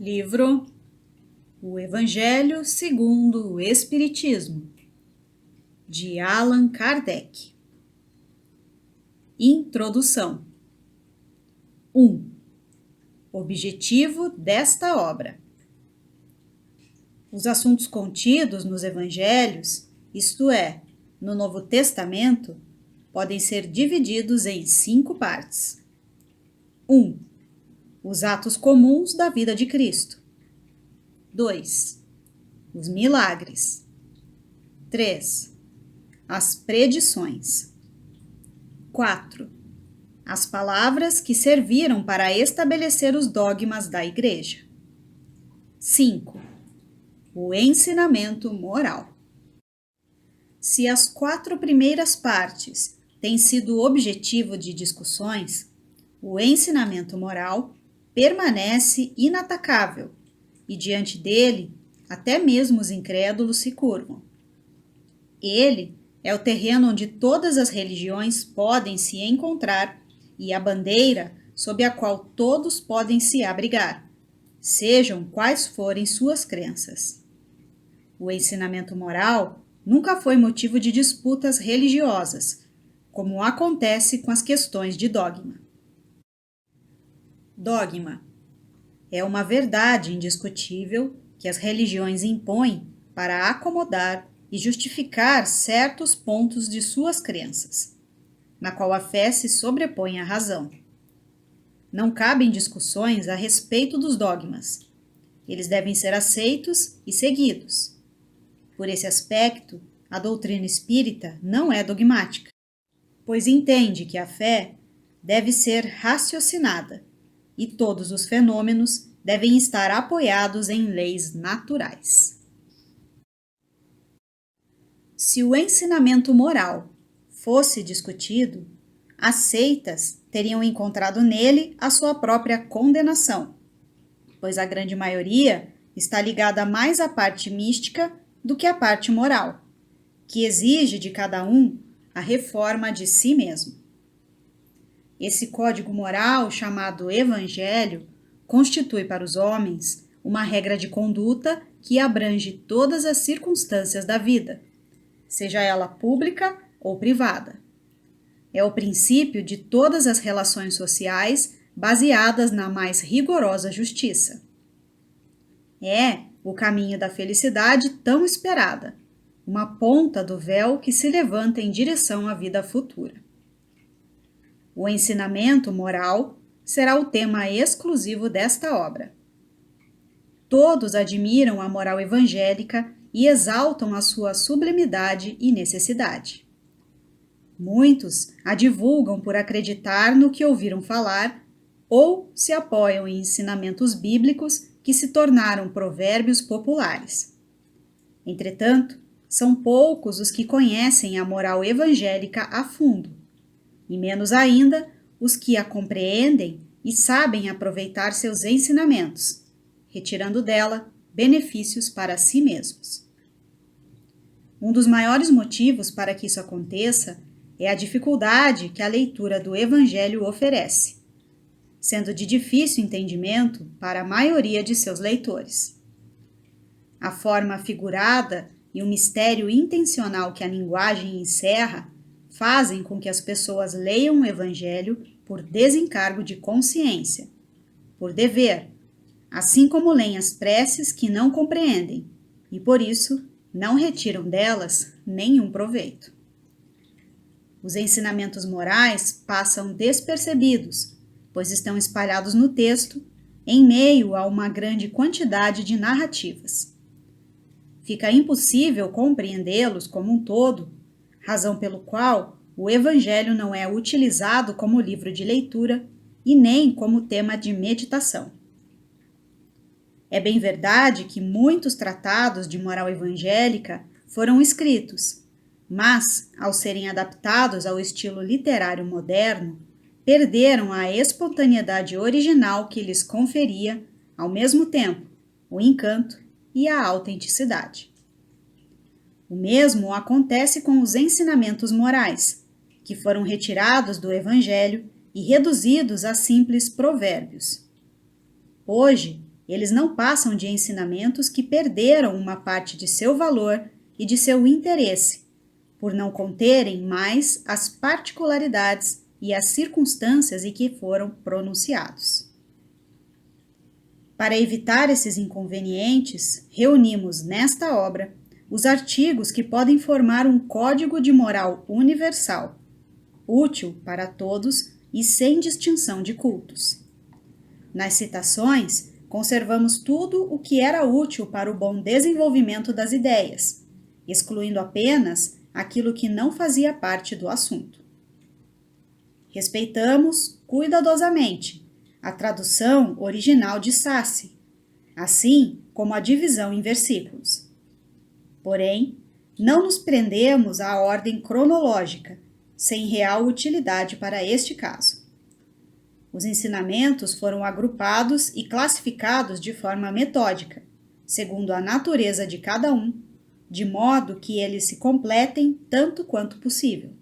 Livro O Evangelho segundo o Espiritismo, de Allan Kardec. Introdução. 1. Objetivo desta obra. Os assuntos contidos nos Evangelhos, isto é, no Novo Testamento, podem ser divididos em 5 partes. 1. Os atos comuns da vida de Cristo. 2. Os milagres. 3. As predições. 4. As palavras que serviram para estabelecer os dogmas da Igreja. 5. O ensinamento moral. Se as 4 primeiras partes têm sido objetivo de discussões, o ensinamento moral permanece inatacável e diante dele até mesmo os incrédulos se curvam. Ele é o terreno onde todas as religiões podem se encontrar e a bandeira sob a qual todos podem se abrigar, sejam quais forem suas crenças. O ensinamento moral nunca foi motivo de disputas religiosas, como acontece com as questões de dogma. Dogma é uma verdade indiscutível que as religiões impõem para acomodar e justificar certos pontos de suas crenças, na qual a fé se sobrepõe à razão. Não cabem discussões a respeito dos dogmas. Eles devem ser aceitos e seguidos. Por esse aspecto, a doutrina espírita não é dogmática, pois entende que a fé deve ser raciocinada e todos os fenômenos devem estar apoiados em leis naturais. Se o ensinamento moral fosse discutido, as seitas teriam encontrado nele a sua própria condenação, pois a grande maioria está ligada mais à parte mística do que à parte moral, que exige de cada um a reforma de si mesmo. Esse código moral, chamado Evangelho, constitui para os homens uma regra de conduta que abrange todas as circunstâncias da vida, seja ela pública ou privada. É o princípio de todas as relações sociais baseadas na mais rigorosa justiça. É o caminho da felicidade tão esperada, uma ponta do véu que se levanta em direção à vida futura. O ensinamento moral será o tema exclusivo desta obra. Todos admiram a moral evangélica e exaltam a sua sublimidade e necessidade. Muitos a divulgam por acreditar no que ouviram falar ou se apoiam em ensinamentos bíblicos que se tornaram provérbios populares. Entretanto, são poucos os que conhecem a moral evangélica a fundo, e menos ainda os que a compreendem e sabem aproveitar seus ensinamentos, retirando dela benefícios para si mesmos. Um dos maiores motivos para que isso aconteça é a dificuldade que a leitura do Evangelho oferece, sendo de difícil entendimento para a maioria de seus leitores. A forma figurada e o mistério intencional que a linguagem encerra fazem com que as pessoas leiam o Evangelho por desencargo de consciência, por dever, assim como leem as preces que não compreendem e, por isso, não retiram delas nenhum proveito. Os ensinamentos morais passam despercebidos, pois estão espalhados no texto, em meio a uma grande quantidade de narrativas. Fica impossível compreendê-los como um todo, razão pelo qual o Evangelho não é utilizado como livro de leitura e nem como tema de meditação. É bem verdade que muitos tratados de moral evangélica foram escritos, mas, ao serem adaptados ao estilo literário moderno, perderam a espontaneidade original que lhes conferia, ao mesmo tempo, o encanto e a autenticidade. O mesmo acontece com os ensinamentos morais, que foram retirados do Evangelho e reduzidos a simples provérbios. Hoje, eles não passam de ensinamentos que perderam uma parte de seu valor e de seu interesse, por não conterem mais as particularidades e as circunstâncias em que foram pronunciados. Para evitar esses inconvenientes, reunimos nesta obra os artigos que podem formar um código de moral universal, útil para todos e sem distinção de cultos. Nas citações, conservamos tudo o que era útil para o bom desenvolvimento das ideias, excluindo apenas aquilo que não fazia parte do assunto. Respeitamos cuidadosamente a tradução original de Sassi, assim como a divisão em versículos. Porém, não nos prendemos à ordem cronológica, sem real utilidade para este caso. Os ensinamentos foram agrupados e classificados de forma metódica, segundo a natureza de cada um, de modo que eles se completem tanto quanto possível.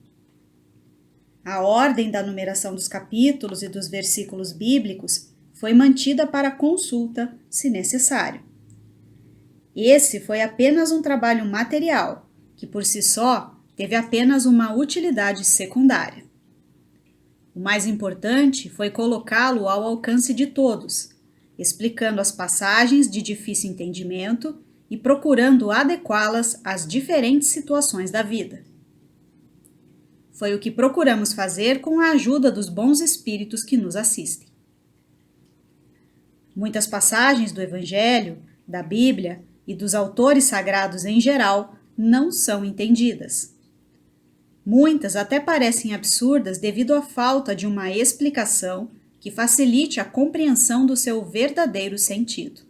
A ordem da numeração dos capítulos e dos versículos bíblicos foi mantida para consulta, se necessário. Esse foi apenas um trabalho material, que por si só teve apenas uma utilidade secundária. O mais importante foi colocá-lo ao alcance de todos, explicando as passagens de difícil entendimento e procurando adequá-las às diferentes situações da vida. Foi o que procuramos fazer com a ajuda dos bons espíritos que nos assistem. Muitas passagens do Evangelho, da Bíblia e dos autores sagrados em geral não são entendidas. Muitas até parecem absurdas devido à falta de uma explicação que facilite a compreensão do seu verdadeiro sentido.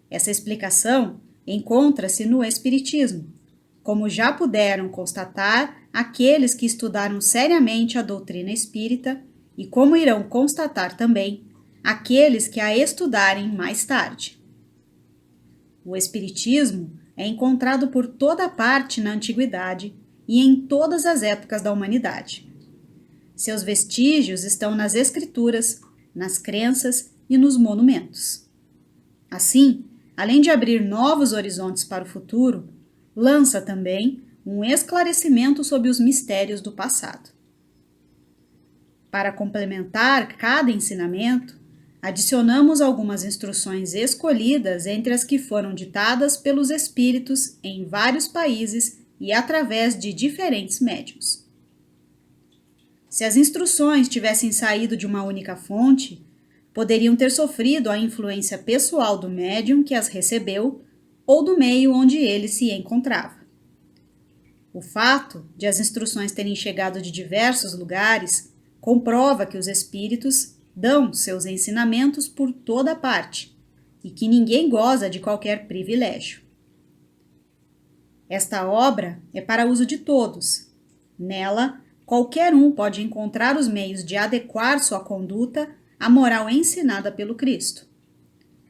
Essa explicação encontra-se no Espiritismo, como já puderam constatar aqueles que estudaram seriamente a doutrina espírita e como irão constatar também aqueles que a estudarem mais tarde. O Espiritismo é encontrado por toda parte na antiguidade e em todas as épocas da humanidade. Seus vestígios estão nas escrituras, nas crenças e nos monumentos. Assim, além de abrir novos horizontes para o futuro, lança também um esclarecimento sobre os mistérios do passado. Para complementar cada ensinamento, adicionamos algumas instruções escolhidas entre as que foram ditadas pelos espíritos em vários países e através de diferentes médiuns. Se as instruções tivessem saído de uma única fonte, poderiam ter sofrido a influência pessoal do médium que as recebeu ou do meio onde ele se encontrava. O fato de as instruções terem chegado de diversos lugares comprova que os espíritos dão seus ensinamentos por toda parte e que ninguém goza de qualquer privilégio. Esta obra é para uso de todos. Nela, qualquer um pode encontrar os meios de adequar sua conduta à moral ensinada pelo Cristo.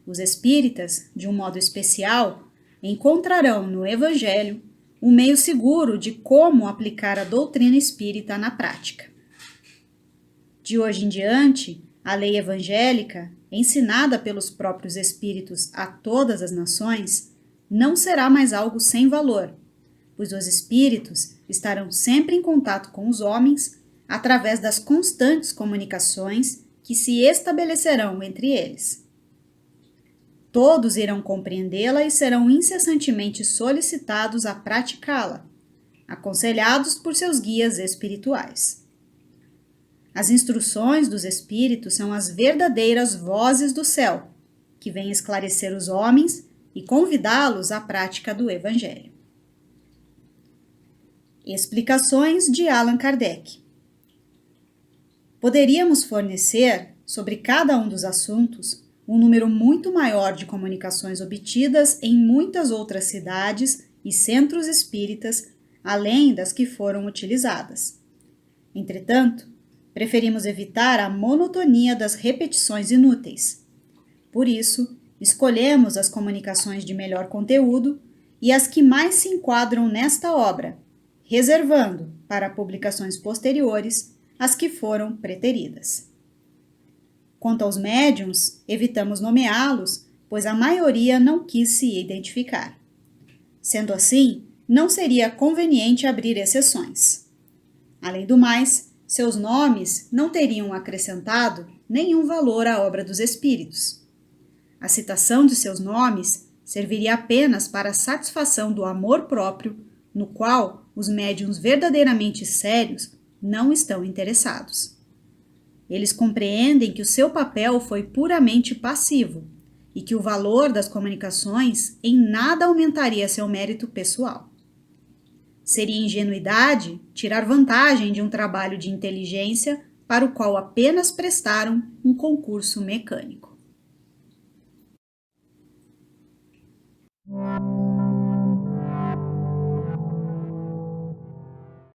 Os espíritas, de um modo especial, encontrarão no Evangelho um meio seguro de como aplicar a doutrina espírita na prática. De hoje em diante, a lei evangélica, ensinada pelos próprios espíritos a todas as nações, não será mais algo sem valor, pois os espíritos estarão sempre em contato com os homens através das constantes comunicações que se estabelecerão entre eles. Todos irão compreendê-la e serão incessantemente solicitados a praticá-la, aconselhados por seus guias espirituais. As instruções dos espíritos são as verdadeiras vozes do céu, que vêm esclarecer os homens e convidá-los à prática do Evangelho. Explicações de Allan Kardec. Poderíamos fornecer, sobre cada um dos assuntos, um número muito maior de comunicações obtidas em muitas outras cidades e centros espíritas, além das que foram utilizadas. Entretanto, preferimos evitar a monotonia das repetições inúteis. Por isso, escolhemos as comunicações de melhor conteúdo e as que mais se enquadram nesta obra, reservando, para publicações posteriores, as que foram preteridas. Quanto aos médiuns, evitamos nomeá-los, pois a maioria não quis se identificar. Sendo assim, não seria conveniente abrir exceções. Além do mais, seus nomes não teriam acrescentado nenhum valor à obra dos espíritos. A citação de seus nomes serviria apenas para a satisfação do amor próprio, no qual os médiuns verdadeiramente sérios não estão interessados. Eles compreendem que o seu papel foi puramente passivo e que o valor das comunicações em nada aumentaria seu mérito pessoal. Seria ingenuidade tirar vantagem de um trabalho de inteligência para o qual apenas prestaram um concurso mecânico.